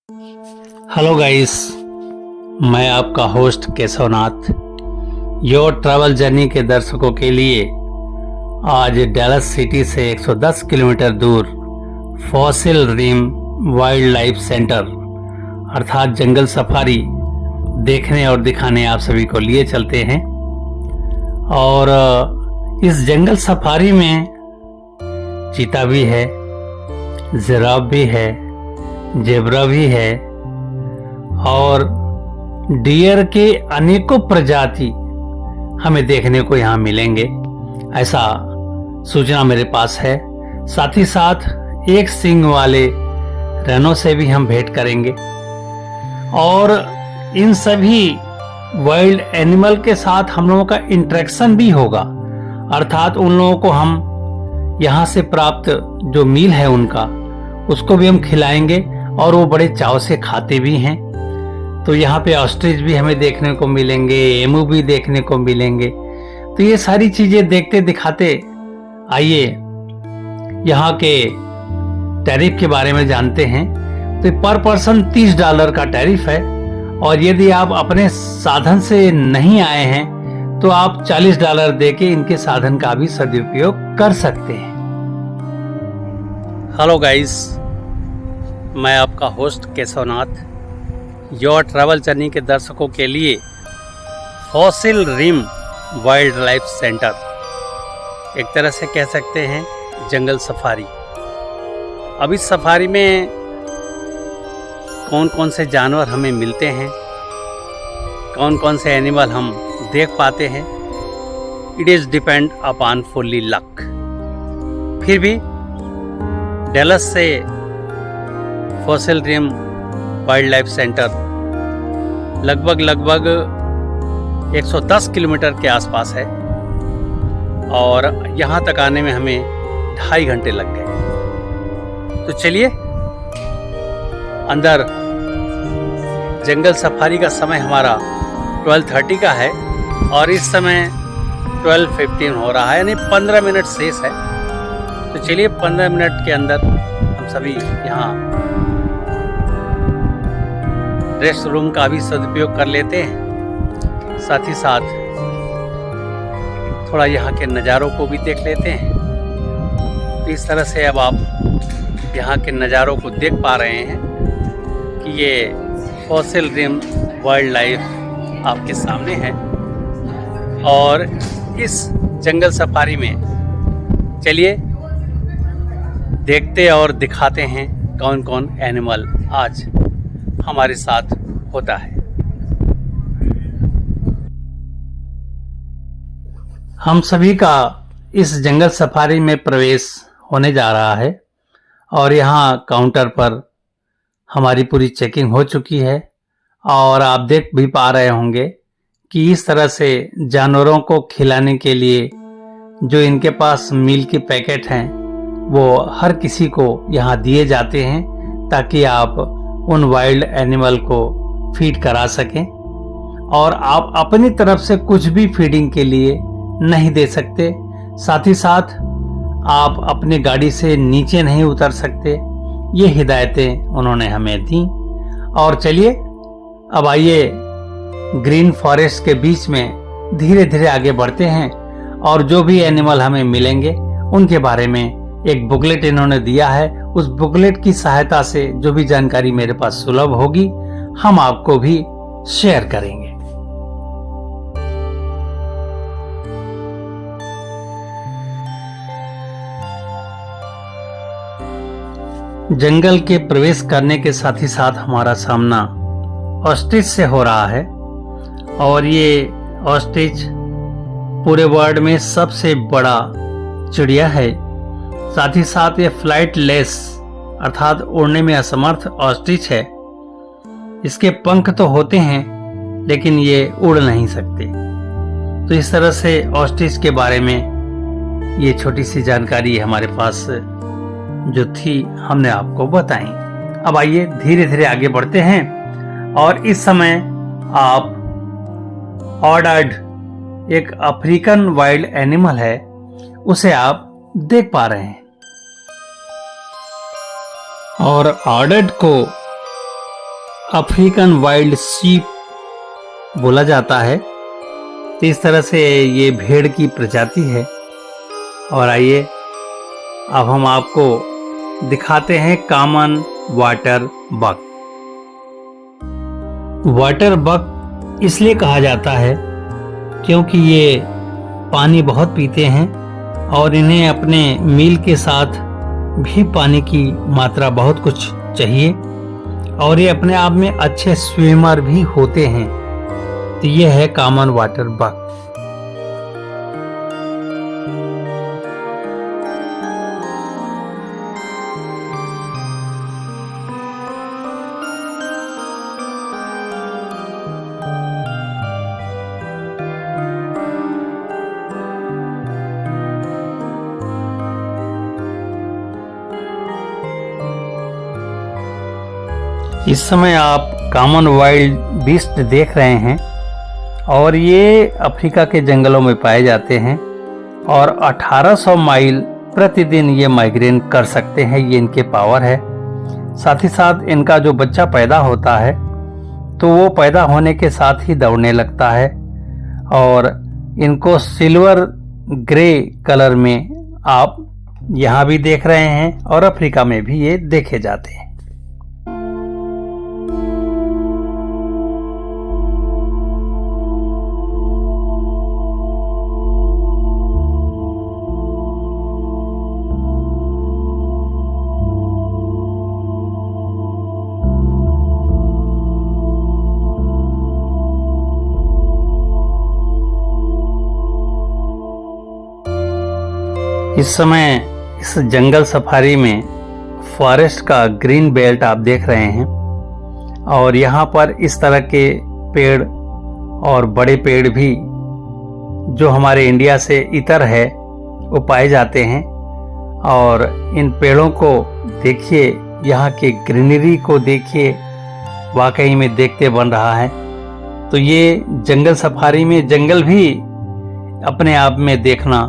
Hello guys, मैं आपका host Keshavnath your travel journey के दर्शकों के लिए आज डैलस सिटी से 110 किलोमीटर दूर Fossil Rim Wildlife Center अर्थात जंगल सफारी देखने और दिखाने आप सभी को लिए चलते हैं। और इस जंगल सफारी में चीता भी है, जिराफ भी है, जेब्रा भी है और डियर के अनेकों प्रजाति हमें देखने को यहाँ मिलेंगे, ऐसा सूचना मेरे पास है। साथ ही साथ एक सींग वाले रैनो से भी हम भेंट करेंगे और इन सभी वाइल्ड एनिमल के साथ हम लोगों का इंटरेक्शन भी होगा, अर्थात उन लोगों को हम यहाँ से प्राप्त जो मील है उनका उसको भी हम खिलाएंगे और वो बड़े चाव से खाते भी हैं। तो यहाँ पे ऑस्ट्रिच भी हमें देखने को मिलेंगे, एमू भी देखने को मिलेंगे। तो ये सारी चीजें देखते दिखाते आइए यहाँ के टैरिफ के बारे में जानते हैं। तो पर पर्सन $30 का टैरिफ है और यदि आप अपने साधन से नहीं आए हैं तो आप $40 देके इनके साधन का भी सदुपयोग कर सकते हैं। हेलो गाइस, मैं आपका host Keshavnath your travel journey के दर्शकों के लिए Fossil Rim Wildlife Center, एक तरह से कह सकते हैं जंगल सफारी। अब इस सफारी में कौन कौन से जानवर हमें मिलते हैं, कौन कौन से एनिमल हम देख पाते हैं, it is depend upon fully luck. फिर भी डैलस से Fossil Rim Wildlife Center लगभग 110 किलोमीटर के आसपास है और यहाँ तक आने में हमें 2.5 घंटे लग गए। तो चलिए, अंदर जंगल सफारी का समय हमारा 12:30 का है और इस समय 12:15 हो रहा है, यानी 15 मिनट शेष है। तो चलिए 15 मिनट के अंदर हम सभी यहाँ रेस्ट रूम का भी सदुपयोग कर लेते हैं, साथ ही साथ थोड़ा यहाँ के नज़ारों को भी देख लेते हैं। तो इस तरह से अब आप यहाँ के नज़ारों को देख पा रहे हैं कि ये फॉसिल रिम वाइल्ड लाइफ आपके सामने है। और इस जंगल सफारी में चलिए देखते और दिखाते हैं कौन कौन एनिमल आज हमारे साथ होता है। हम सभी का इस जंगल सफारी में प्रवेश होने जा रहा है और यहाँ काउंटर पर हमारी पूरी चेकिंग हो चुकी है और आप देख भी पा रहे होंगे कि इस तरह से जानवरों को खिलाने के लिए जो इनके पास मील के पैकेट हैं वो हर किसी को यहाँ दिए जाते हैं ताकि आप उन वाइल्ड एनिमल को फीड करा सकें। और आप अपनी तरफ से कुछ भी फीडिंग के लिए नहीं दे सकते, साथ ही साथ आप अपनी गाड़ी से नीचे नहीं उतर सकते। ये हिदायतें उन्होंने हमें दी। और चलिए अब आइए ग्रीन फॉरेस्ट के बीच में धीरे धीरे आगे बढ़ते हैं और जो भी एनिमल हमें मिलेंगे उनके बारे में एक बुकलेट इन्होंने दिया है। उस बुकलेट की सहायता से जो भी जानकारी मेरे पास सुलभ होगी हम आपको भी शेयर करेंगे। जंगल के प्रवेश करने के साथ ही साथ हमारा सामना ऑस्ट्रिच से हो रहा है और ये ऑस्ट्रिच पूरे वर्ल्ड में सबसे बड़ा चिड़िया है। साथ ही साथ ये फ्लाइट लेस अर्थात उड़ने में असमर्थ ऑस्ट्रिच है। इसके पंख तो होते हैं लेकिन ये उड़ नहीं सकते। तो इस तरह से ऑस्ट्रिच के बारे में ये छोटी सी जानकारी हमारे पास जो थी हमने आपको बताई। अब आइए धीरे धीरे आगे बढ़ते हैं और इस समय आप ऑर्डर्ड एक अफ्रीकन वाइल्ड एनिमल है उसे आप देख पा रहे हैं। और ऑर्डर्ड को अफ्रीकन वाइल्ड शीप बोला जाता है। तो इस तरह से ये भेड़ की प्रजाति है। और आइए अब हम आपको दिखाते हैं common water bug. Water bug इसलिए कहा जाता है क्योंकि ये पानी बहुत पीते हैं और इन्हें अपने मील के साथ भी पानी की मात्रा बहुत कुछ चाहिए और ये अपने आप में अच्छे स्विमर भी होते हैं। तो ये है कॉमन वाटर बग। इस समय आप कॉमन वाइल्ड बीस्ट देख रहे हैं और ये अफ्रीका के जंगलों में पाए जाते हैं और 1800 माइल प्रतिदिन ये माइग्रेन कर सकते हैं। ये इनके पावर है। साथ ही साथ इनका जो बच्चा पैदा होता है तो वो पैदा होने के साथ ही दौड़ने लगता है और इनको सिल्वर ग्रे कलर में आप यहाँ भी देख रहे हैं और अफ्रीका में भी ये देखे जाते हैं। इस समय इस जंगल सफारी में फॉरेस्ट का ग्रीन बेल्ट आप देख रहे हैं और यहाँ पर इस तरह के पेड़ और बड़े पेड़ भी जो हमारे इंडिया से इतर है वो पाए जाते हैं। और इन पेड़ों को देखिए, यहाँ के ग्रीनरी को देखिए, वाकई में देखते बन रहा है। तो ये जंगल सफारी में जंगल भी अपने आप में देखना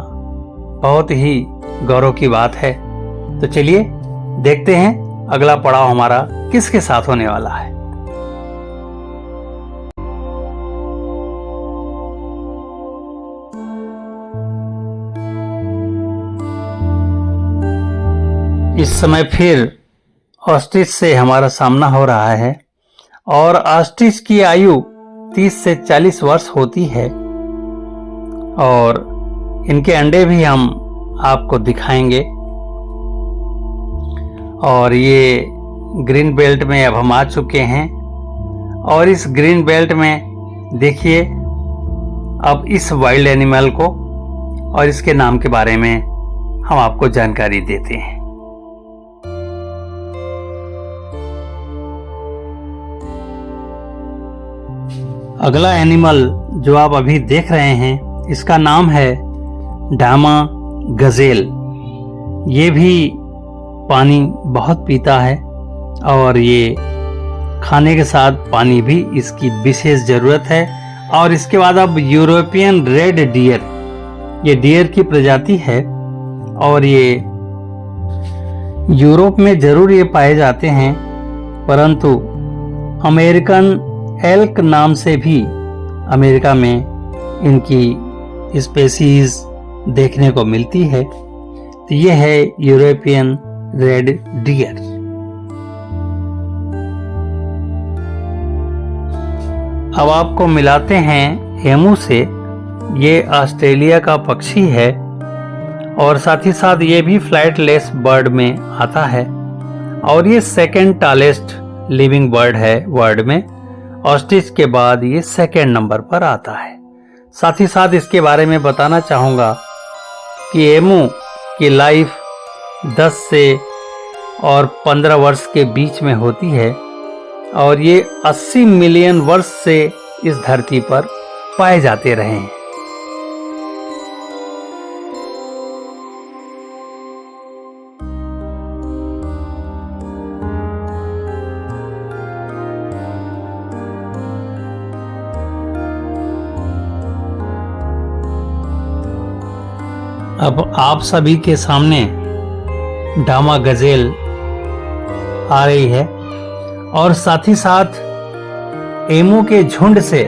बहुत ही गौरव की बात है। तो चलिए देखते हैं अगला पड़ाव हमारा किसके साथ होने वाला है। इस समय फिर ऑस्ट्रिच से हमारा सामना हो रहा है और ऑस्ट्रिच की आयु 30 से 40 वर्ष होती है और इनके अंडे भी हम आपको दिखाएंगे। और ये ग्रीन बेल्ट में अब हम आ चुके हैं और इस ग्रीन बेल्ट में देखिए अब इस वाइल्ड एनिमल को और इसके नाम के बारे में हम आपको जानकारी देते हैं। अगला एनिमल जो आप अभी देख रहे हैं इसका नाम है डामा गजेल। ये भी पानी बहुत पीता है और ये खाने के साथ पानी भी इसकी विशेष जरूरत है। और इसके बाद अब यूरोपियन रेड डियर, ये डियर की प्रजाति है और ये यूरोप में जरूर ये पाए जाते हैं, परंतु अमेरिकन एल्क नाम से भी अमेरिका में इनकी स्पेसीज देखने को मिलती है। तो ये है यूरोपियन रेड डियर। अब आपको मिलाते हैं एमू से। ये ऑस्ट्रेलिया का पक्षी है और साथ ही साथ ये भी फ्लाइटलेस बर्ड में आता है और ये सेकंड टॉलेस्ट लिविंग बर्ड है वर्ल्ड में। ऑस्ट्रिच के बाद ये सेकंड नंबर पर आता है। साथ ही साथ इसके बारे में बताना चाहूँगा कि एमू की लाइफ 10 से और 15 वर्ष के बीच में होती है और ये 80 मिलियन वर्ष से इस धरती पर पाए जाते रहे हैं। अब आप सभी के सामने डामा गजेल आ रही है और साथ ही साथ एमू के झुंड से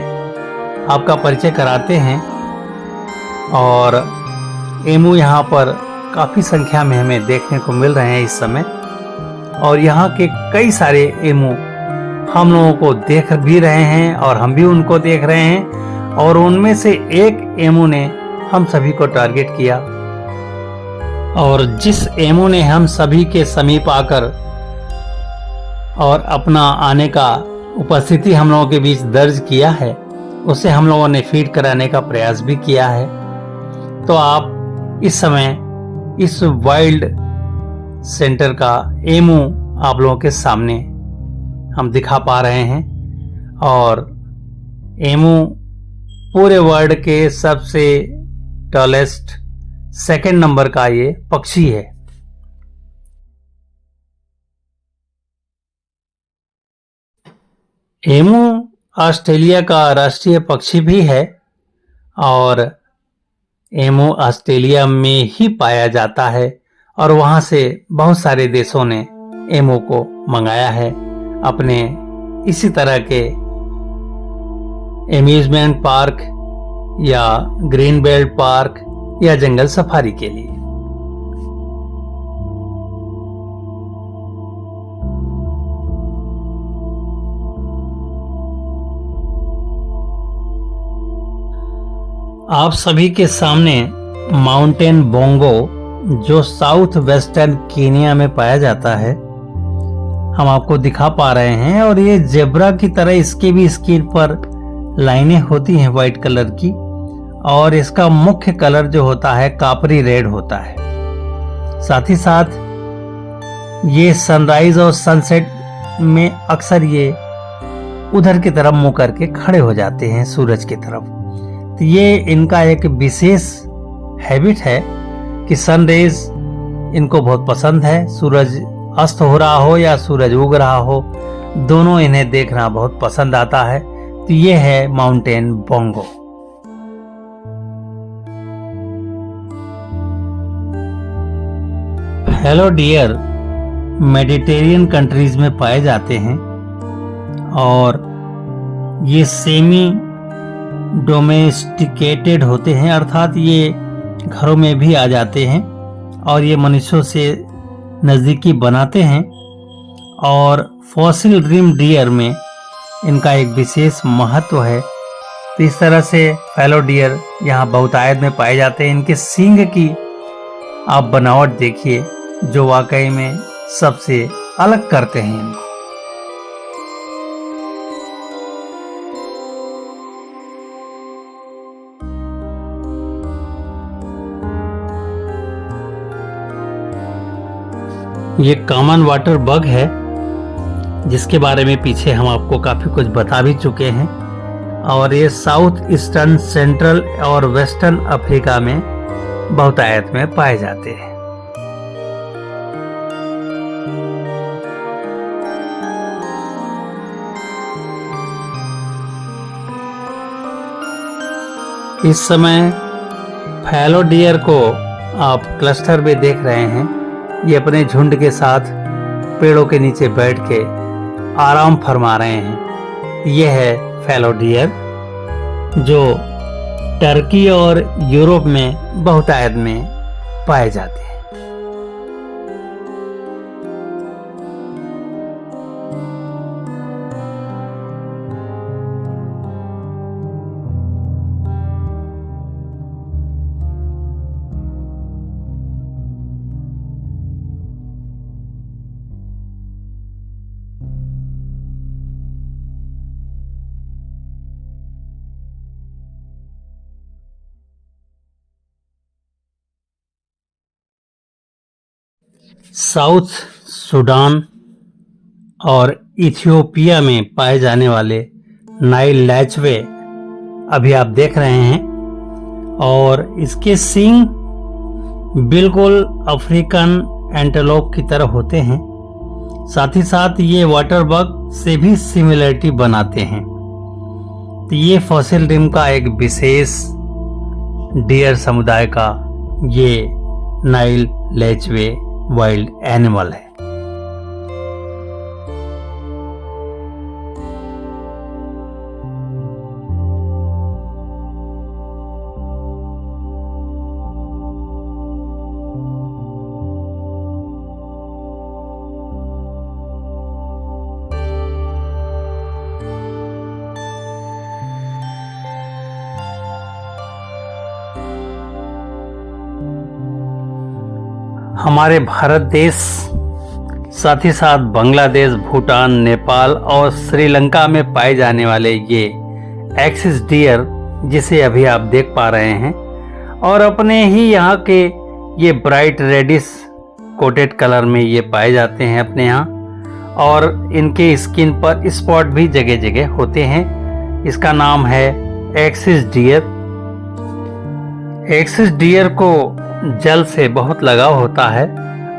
आपका परिचय कराते हैं। और एमू यहाँ पर काफ़ी संख्या में हमें देखने को मिल रहे हैं इस समय। और यहाँ के कई सारे एमू हम लोगों को देख भी रहे हैं और हम भी उनको देख रहे हैं। और उनमें से एक एमू ने हम सभी को टारगेट किया, और जिस एमू ने हम सभी के समीप आकर और अपना आने का उपस्थिति हम लोगों के बीच दर्ज किया है, उसे हम लोगों ने फीड कराने का प्रयास भी किया है। तो आप इस समय इस वाइल्ड सेंटर का एमू आप लोगों के सामने हम दिखा पा रहे हैं। और एमू पूरे वर्ल्ड के सबसे टॉलेस्ट सेकंड नंबर का ये पक्षी है। एमू ऑस्ट्रेलिया का राष्ट्रीय पक्षी भी है, और एमू ऑस्ट्रेलिया में ही पाया जाता है। और वहां से बहुत सारे देशों ने एमू को मंगाया है अपने इसी तरह के एम्यूजमेंट पार्क या ग्रीन बेल्ट पार्क या जंगल सफारी के लिए। आप सभी के सामने माउंटेन बोंगो, जो साउथ वेस्टर्न कीनिया में पाया जाता है, हम आपको दिखा पा रहे हैं। और ये जेब्रा की तरह इसके भी स्किन पर लाइनें होती हैं वाइट कलर की, और इसका मुख्य कलर जो होता है कापरी रेड होता है। साथ ही साथ ये सनराइज और सनसेट में अक्सर ये उधर की तरफ मुंह करके खड़े हो जाते हैं, सूरज की तरफ। तो ये इनका एक विशेष हैबिट है कि सन रेज इनको बहुत पसंद है। सूरज अस्त हो रहा हो या सूरज उग रहा हो, दोनों इन्हें देखना बहुत पसंद आता है। तो ये है mountain bongo. Fallow deer Mediterranean countries में पाए जाते हैं, और ये सेमी डोमेस्टिकेटेड होते हैं, अर्थात ये घरों में भी आ जाते हैं और ये मनुष्यों से नज़दीकी बनाते हैं। और फॉसिल रिम डियर में इनका एक विशेष महत्व है। तो इस तरह से फैलो डियर यहाँ बहुतायत में पाए जाते हैं। इनके सींग की आप बनावट देखिए, जो वाकई में सबसे अलग करते हैं इनको। ये कॉमन वाटर बग है, जिसके बारे में पीछे हम आपको काफी कुछ बता भी चुके हैं। और ये साउथ ईस्टर्न, सेंट्रल और वेस्टर्न अफ्रीका में बहुतायत में पाए जाते हैं। इस समय फैलो डियर को आप क्लस्टर में देख रहे हैं। ये अपने झुंड के साथ पेड़ों के नीचे बैठ के आराम फरमा रहे हैं। यह है फैलो डियर, जो टर्की और यूरोप में बहुतायत में पाए जाते हैं। साउथ सूडान और इथियोपिया में पाए जाने वाले नाइल लैचवे अभी आप देख रहे हैं, और इसके सींग बिल्कुल अफ्रीकन एंटेलोप की तरह होते हैं। साथ ही साथ ये वाटर बग से भी सिमिलरिटी बनाते हैं। तो ये फॉसिल रिम का एक विशेष डियर समुदाय का ये नाइल लैचवे वाइल्ड एनिमल है। हमारे भारत देश, साथ ही साथ बांग्लादेश, भूटान, नेपाल और श्रीलंका में पाए जाने वाले ये एक्सिस डियर, जिसे अभी आप देख पा रहे हैं, और अपने ही यहाँ के ये ब्राइट रेडिश कोटेड कलर में ये पाए जाते हैं अपने यहाँ, और इनके स्किन पर स्पॉट भी जगह जगह होते हैं। इसका नाम है एक्सिस डियर। एक्सिस डियर को जल से बहुत लगाव होता है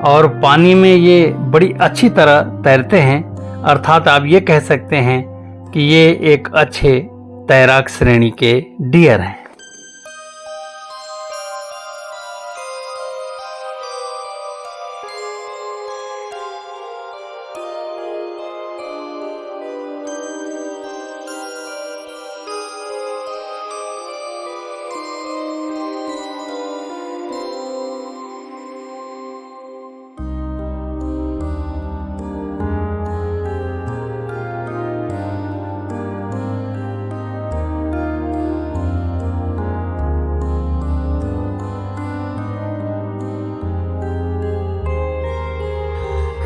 और पानी में ये बड़ी अच्छी तरह तैरते हैं, अर्थात आप ये कह सकते हैं कि ये एक अच्छे तैराक श्रेणी के डियर हैं।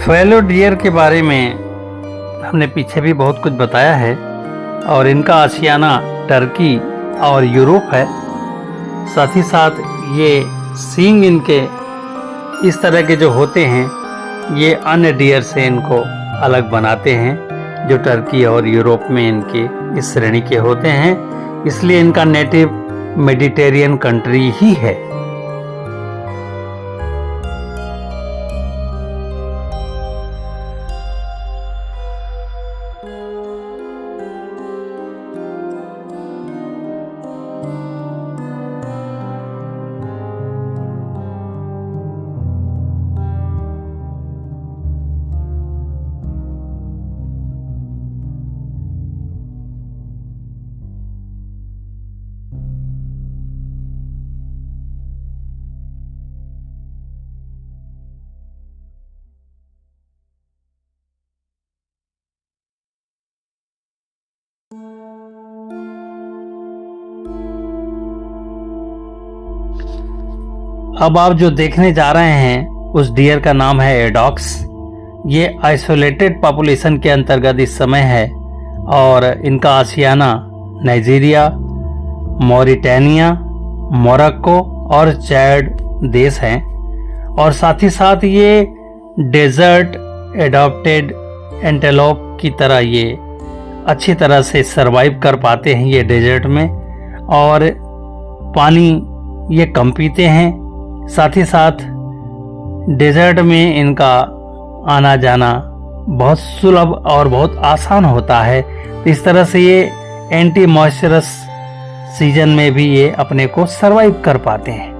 फेलो डियर के बारे में हमने पीछे भी बहुत कुछ बताया है, और इनका आशियाना टर्की और यूरोप है। साथ ही साथ ये सींग इनके इस तरह के जो होते हैं, ये अन्य डियर से इनको अलग बनाते हैं, जो टर्की और यूरोप में इनके इस श्रेणी के होते हैं। इसलिए इनका नेटिव मेडिटेरियन कंट्री ही है। अब आप जो देखने जा रहे हैं उस डियर का नाम है एडॉक्स। ये आइसोलेटेड पॉपुलेशन के अंतर्गत इस समय है, और इनका आशियाना नाइजीरिया, मॉरिटानिया, मोरक्को और चैड देश हैं। और साथ ही साथ ये डेजर्ट एडॉप्टेड एंटेलोप की तरह ये अच्छी तरह से सरवाइव कर पाते हैं ये डेजर्ट में, और पानी ये कम पीते हैं। साथ ही साथ डेजर्ट में इनका आना जाना बहुत सुलभ और बहुत आसान होता है। तो इस तरह से ये एंटी मॉइस्चरस सीजन में भी ये अपने को सरवाइव कर पाते हैं।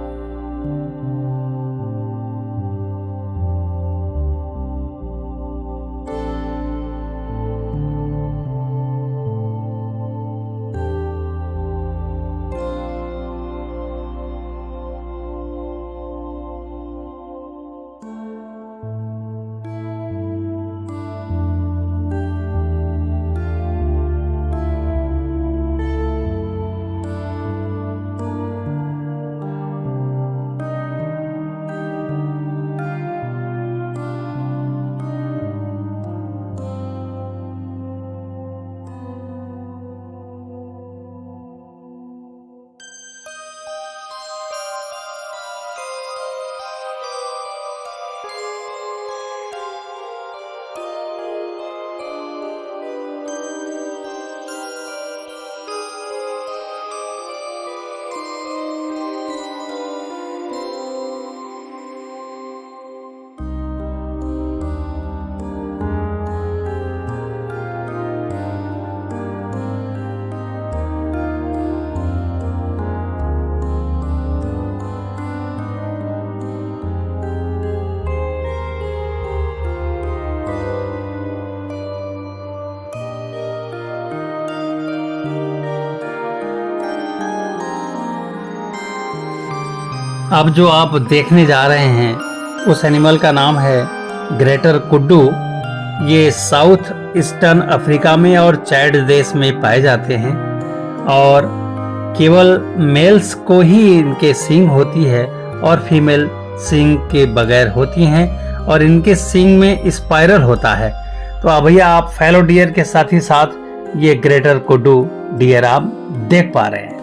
अब जो आप देखने जा रहे हैं उस एनिमल का नाम है ग्रेटर कुड्डू। ये साउथ ईस्टर्न अफ्रीका में और चैड देश में पाए जाते हैं, और केवल मेल्स को ही इनके सींग होती है और फीमेल सींग के बगैर होती हैं और इनके सींग में स्पाइरल होता है। तो अब भैया आप फैलो डियर के साथ ही साथ ये ग्रेटर कुडू डियर आप देख पा रहे हैं।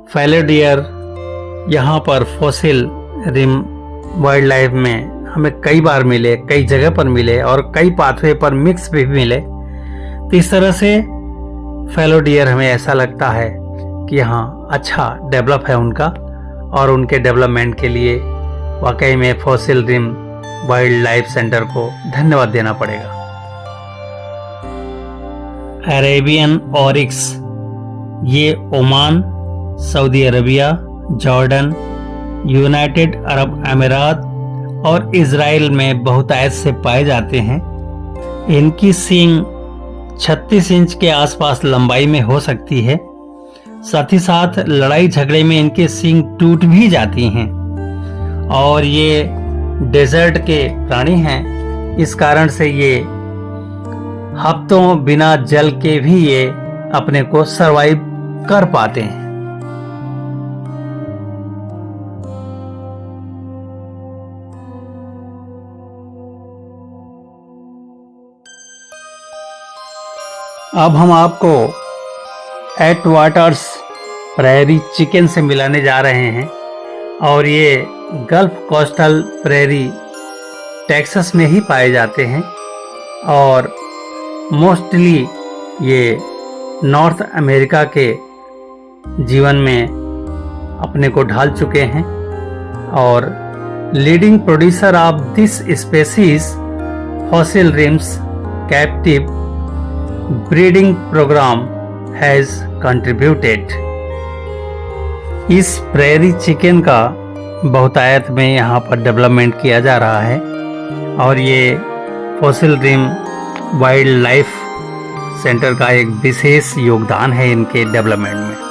फैलो डियर यहाँ पर फॉसिल रिम वाइल्ड लाइफ में हमें कई बार मिले, कई जगह पर मिले और कई पाथवे पर मिक्स भी मिले। तो इस तरह से फैलो डियर हमें ऐसा लगता है कि यहाँ अच्छा डेवलप है उनका, और उनके डेवलपमेंट के लिए वाकई में Fossil Rim Wildlife Center को धन्यवाद देना पड़ेगा। अरेबियन ऑरिक्स ये Oman, Saudi Arabia, Jordan, United Arab अमीरात और इजराइल में बहुतायत से पाए जाते हैं। इनकी सींग 36 इंच के आसपास लंबाई में हो सकती है। साथ ही साथ लड़ाई झगड़े में इनके सींग टूट भी जाती हैं। और ये डेजर्ट के प्राणी हैं, इस कारण से ये हफ्तों बिना जल के भी ये अपने को सरवाइव कर पाते हैं। अब हम आपको एट वाटर्स प्रेरी चिकन से मिलाने जा रहे हैं, और ये गल्फ कोस्टल प्रेरी टेक्सास में ही पाए जाते हैं और मोस्टली ये नॉर्थ अमेरिका के जीवन में अपने को ढाल चुके हैं। और leading producer of this species Fossil Rim's captive breeding programme has contributed. इस प्रेरी चिकन का बहुतायत में यहाँ पर डेवलपमेंट किया जा रहा है, और ये Fossil Rim Wildlife Center का एक विशेष योगदान है इनके डेवलपमेंट में।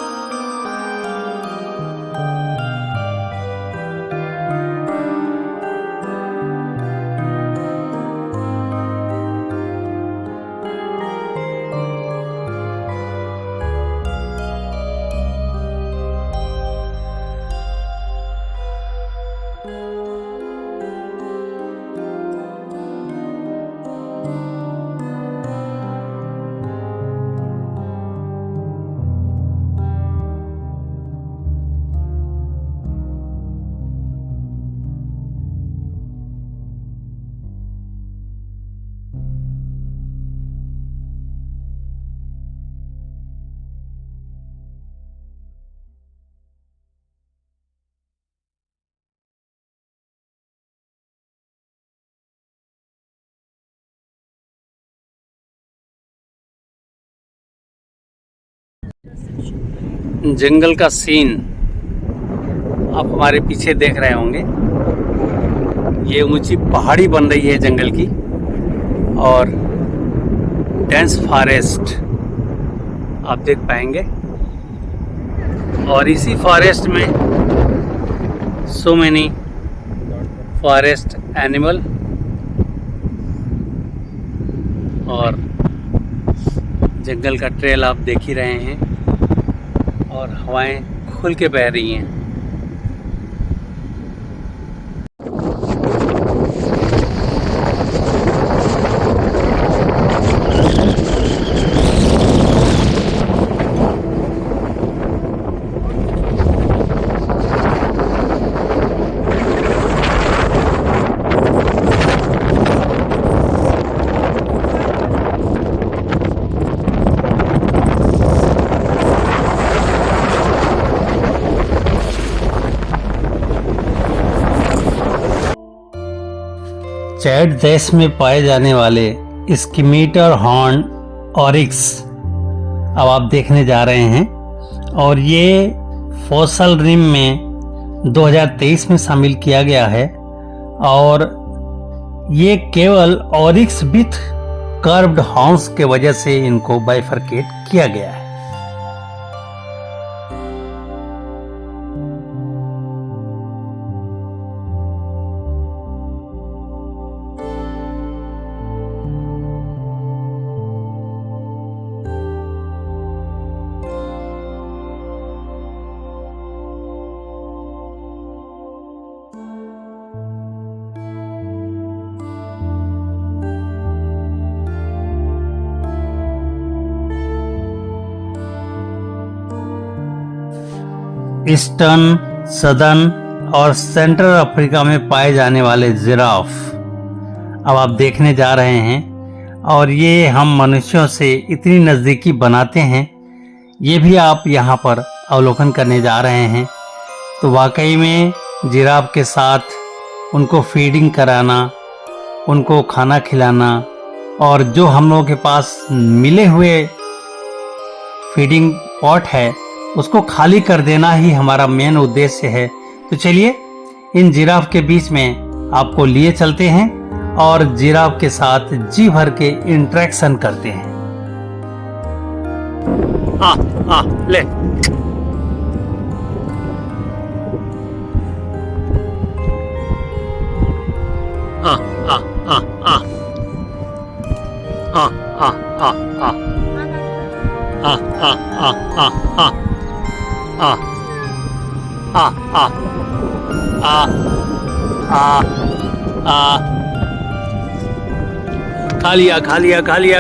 जंगल का सीन आप हमारे पीछे देख रहे होंगे। ये ऊंची पहाड़ी बन रही है जंगल की, और डेंस फॉरेस्ट आप देख पाएंगे। और इसी फॉरेस्ट में सो मेनी फॉरेस्ट एनिमल, और जंगल का ट्रेल आप देख ही रहे हैं, और हवाएं खुल के बह रही हैं। चैड देश में पाए जाने वाले स्कीमेटर हॉर्न ऑरिक्स अब आप देखने जा रहे हैं, और ये फॉसल रिम में 2023 में शामिल किया गया है, और ये केवल ऑरिक्स विथ कर्व्ड हॉर्न्स के वजह से इनको बाइफरकेट किया गया है। ईस्टर्न, सदर्न और सेंट्रल अफ्रीका में पाए जाने वाले जिराफ अब आप देखने जा रहे हैं, और ये हम मनुष्यों से इतनी नज़दीकी बनाते हैं, ये भी आप यहाँ पर अवलोकन करने जा रहे हैं। तो वाकई में जिराफ के साथ उनको फीडिंग कराना, उनको खाना खिलाना, और जो हम लोगों के पास मिले हुए फीडिंग पॉट है उसको खाली कर देना ही हमारा मेन उद्देश्य है। तो चलिए इन जिराफ के बीच में आपको लिए चलते हैं और जिराफ के साथ जी भर के इंटरेक्शन करते हैं। ले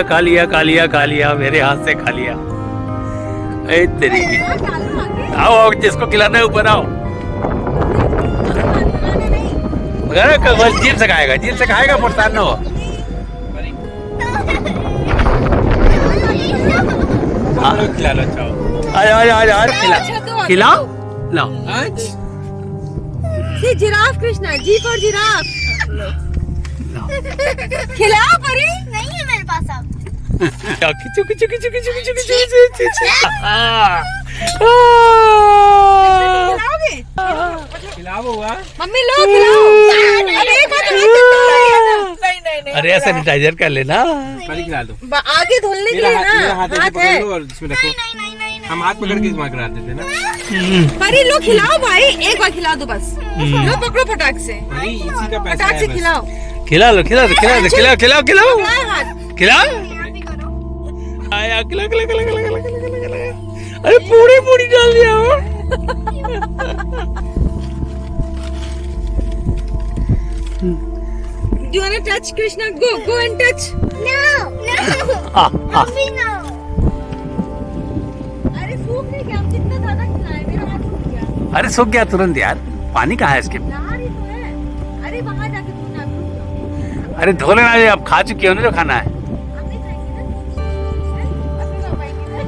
खा लिया मेरे हाथ से खा लिया। तेरी आओ, जिसको खिलाना है ऊपर आओ। जीप से खाएगा पुरसान हो। खिलाओ लाओ। Giraffe Krishna, G for giraffe. खिलाओ परी। नहीं है मेरे पास अब। खिलाओ मम्मी लो खिलाओ। अरे ऐसा सैनिटाइजर कर लेना। खिला दो, आगे धुलने के लिए ना हाथ है। और इसमें रखो। हम हाथ पकड़ के इस्तेमाल करा देते ना। परी लो खिलाओ भाई, एक बार खिला दो बस। लो पकड़ो फटाक से, इसी का पैसा फटाक से है खिलाओ। खिलाओ आया खिला। अरे पूरी डाल दिया। Do you wanna touch Krishna? Go and touch. No. Mummy no. अरे सूख नहीं गया, हम कितना ज्यादा खिलाए, मेरा हाथ सूख गया। अरे सूख गया तुरंत यार, पानी कहाँ है इसके? नहा रही तो है। अरे वहाँ जाके धोना है। अरे धो लेना, ये अब खा चुकी हो ना जो खाना है। अब नहीं खाएंगे ना? अब नहीं खा पाएंगे ना?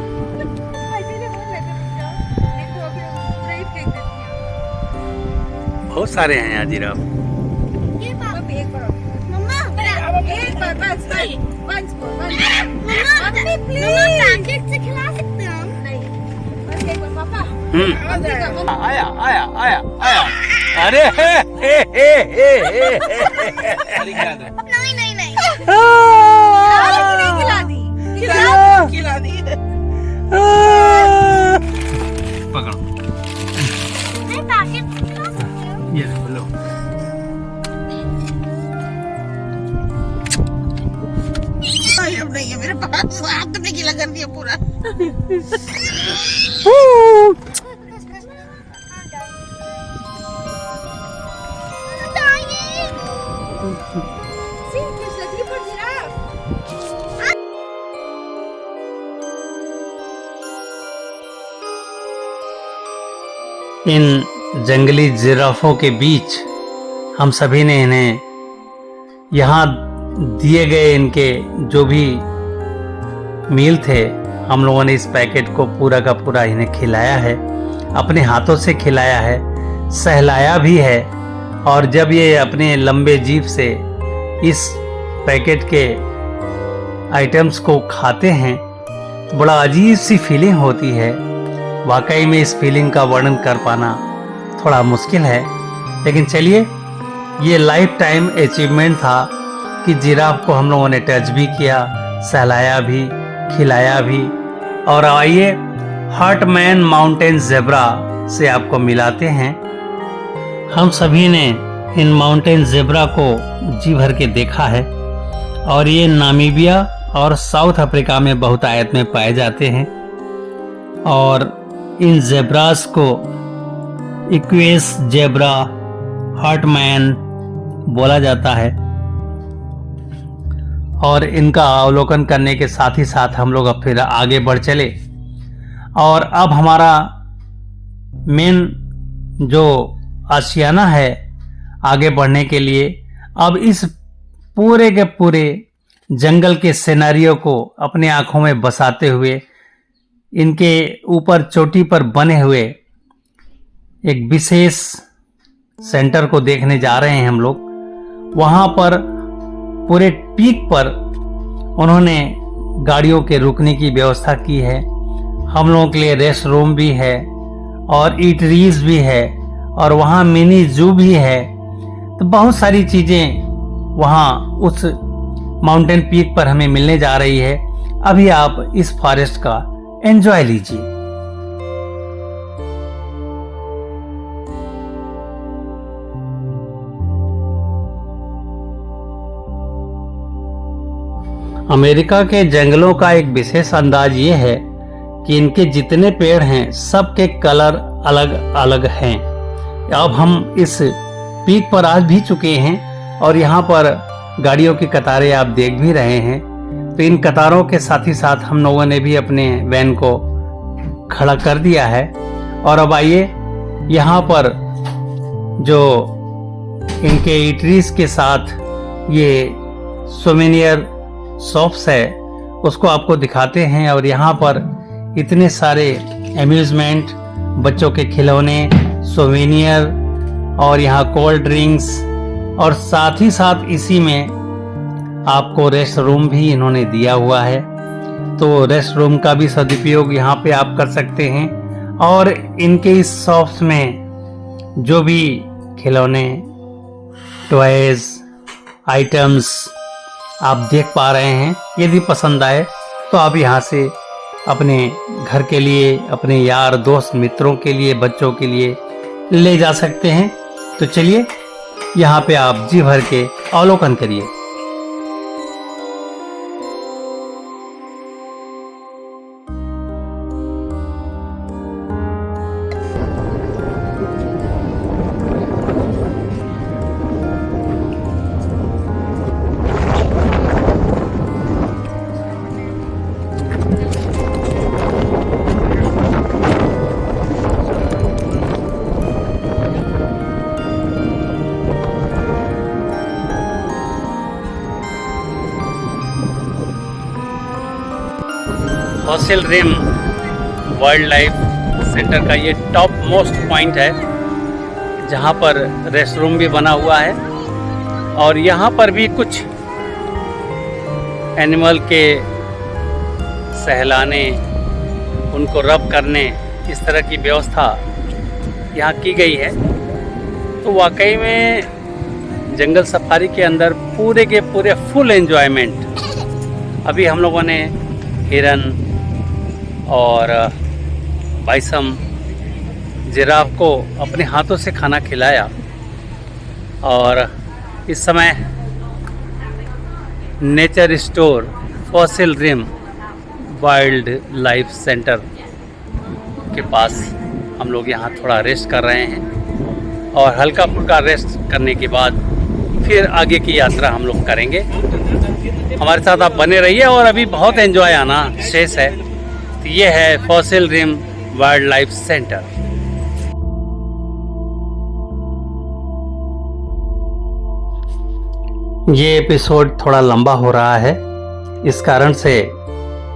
ऐसे ही बोल लेते हैं जाओ। देखो अभी पूरा ही फेंक देती हैं। बहुत सारे हैं यहाँ जिराफ। ये पापा एक बार एक बार बस once more mummy please. Packet से खिला सकते हैं हम? नहीं, बस एक बार पापा। आया। अरे नहीं खिला दी। पकड़ो नहीं पैकेट से खिला सकते हैं। ये लो। अब नहीं है मेरे पास, आप तो गीला कर दिया पूरा। इन जंगली जिराफों के बीच हम सभी ने इन्हें यहाँ दिए गए इनके जो भी मील थे, हम लोगों ने इस पैकेट को पूरा का पूरा इन्हें खिलाया है, अपने हाथों से खिलाया है, सहलाया भी है। और जब ये अपने लंबे जीभ से इस पैकेट के आइटम्स को खाते हैं तो बड़ा अजीब सी फीलिंग होती है। वाकई में इस फीलिंग का वर्णन कर पाना थोड़ा मुश्किल है, लेकिन चलिए, ये लाइफ टाइम अचीवमेंट था कि जिराफ को हम लोगों ने टच भी किया, सहलाया भी, खिलाया भी। और आइए हार्टमैन माउंटेन ज़ेब्रा से आपको मिलाते हैं। हम सभी ने इन माउंटेन ज़ेब्रा को जी भर के देखा है और ये नामीबिया और साउथ अफ्रीका में बहुतायत में पाए जाते हैं और इन ज़ेब्रास को इक्वेस ज़ेब्रा हार्टमैन बोला जाता है। और इनका अवलोकन करने के साथ ही साथ हम लोग अब फिर आगे बढ़ चले और अब हमारा मेन जो आशियाना है आगे बढ़ने के लिए, अब इस पूरे के पूरे जंगल के सिनेरियो को अपने आंखों में बसाते हुए इनके ऊपर चोटी पर बने हुए एक विशेष सेंटर को देखने जा रहे हैं हम लोग। वहाँ पर पूरे पीक पर उन्होंने गाड़ियों के रुकने की व्यवस्था की है। हम लोगों के लिए रेस्ट रूम भी है और ईटरीज भी है और वहाँ मिनी जू भी है। तो बहुत सारी चीज़ें वहाँ उस माउंटेन पीक पर हमें मिलने जा रही है। अभी आप इस फॉरेस्ट का एंजॉय लीजिए। अमेरिका के जंगलों का एक विशेष अंदाज ये है कि इनके जितने पेड़ हैं सबके कलर अलग अलग हैं। अब हम इस पीक पर आ भी चुके हैं और यहाँ पर गाड़ियों की कतारें आप देख भी रहे हैं। तो इन कतारों के साथ ही साथ हम लोगों ने भी अपने वैन को खड़ा कर दिया है और अब आइए यहाँ पर जो इनके ईटरीज के साथ ये सोवेनियर शॉप्स है उसको आपको दिखाते हैं। और यहाँ पर इतने सारे अम्यूजमेंट, बच्चों के खिलौने, सोवेनियर और यहाँ कोल्ड ड्रिंक्स और साथ ही साथ इसी में आपको रेस्ट रूम भी इन्होंने दिया हुआ है। तो रेस्ट रूम का भी सदुपयोग यहाँ पे आप कर सकते हैं। और इनके इस शॉप्स में जो भी खिलौने, टॉयज, आइटम्स आप देख पा रहे हैं, यदि पसंद आए तो आप यहाँ से अपने घर के लिए, अपने यार दोस्त मित्रों के लिए, बच्चों के लिए ले जा सकते हैं। तो चलिए यहाँ पे आप जी भर के अवलोकन करिए। Fossil Rim Wildlife Center का ये टॉप मोस्ट पॉइंट है जहाँ पर रेस्ट रूम भी बना हुआ है और यहाँ पर भी कुछ एनिमल के सहलाने, उनको रब करने, इस तरह की व्यवस्था यहाँ की गई है। तो वाकई में जंगल सफारी के अंदर पूरे के पूरे फुल एंजॉयमेंट। अभी हम लोगों ने हिरन और बाइसम, जिराफ को अपने हाथों से खाना खिलाया और इस समय nature store Fossil Rim Wildlife Center के पास हम लोग यहाँ थोड़ा रेस्ट कर रहे हैं और हल्का फुल्का रेस्ट करने के बाद फिर आगे की यात्रा हम लोग करेंगे। हमारे साथ आप बने रहिए और अभी बहुत एंजॉय आना शेष है। तो ये है Fossil Rim Wildlife Center. ये एपिसोड थोड़ा लंबा हो रहा है, इस कारण से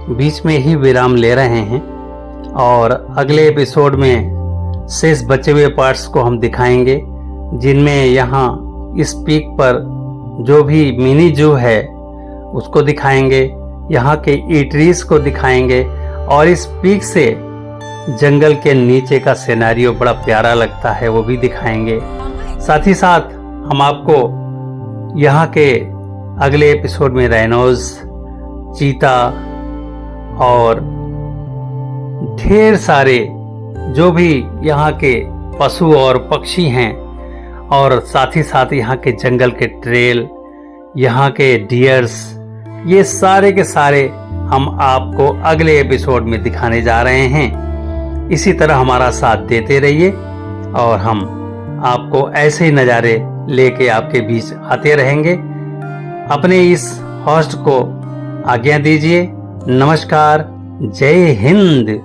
बीच में ही विराम ले रहे हैं और अगले एपिसोड में शेष बचे हुए पार्ट्स को हम दिखाएंगे, जिनमें यहाँ इस पीक पर जो भी मिनी जू है उसको दिखाएंगे, यहाँ के ईटरीज को दिखाएंगे और इस पीक से जंगल के नीचे का सिनेरियो बड़ा प्यारा लगता है वो भी दिखाएंगे। साथ ही साथ हम आपको यहाँ के अगले एपिसोड में राइनोज, चीता और ढेर सारे जो भी यहाँ के पशु और पक्षी हैं और साथ ही साथ यहाँ के जंगल के ट्रेल, यहाँ के डियर्स, ये सारे के सारे हम आपको अगले एपिसोड में दिखाने जा रहे हैं। इसी तरह हमारा साथ देते रहिए और हम आपको ऐसे ही नज़ारे लेके आपके बीच आते रहेंगे। अपने इस होस्ट को आज्ञा दीजिए। नमस्कार, जय हिंद।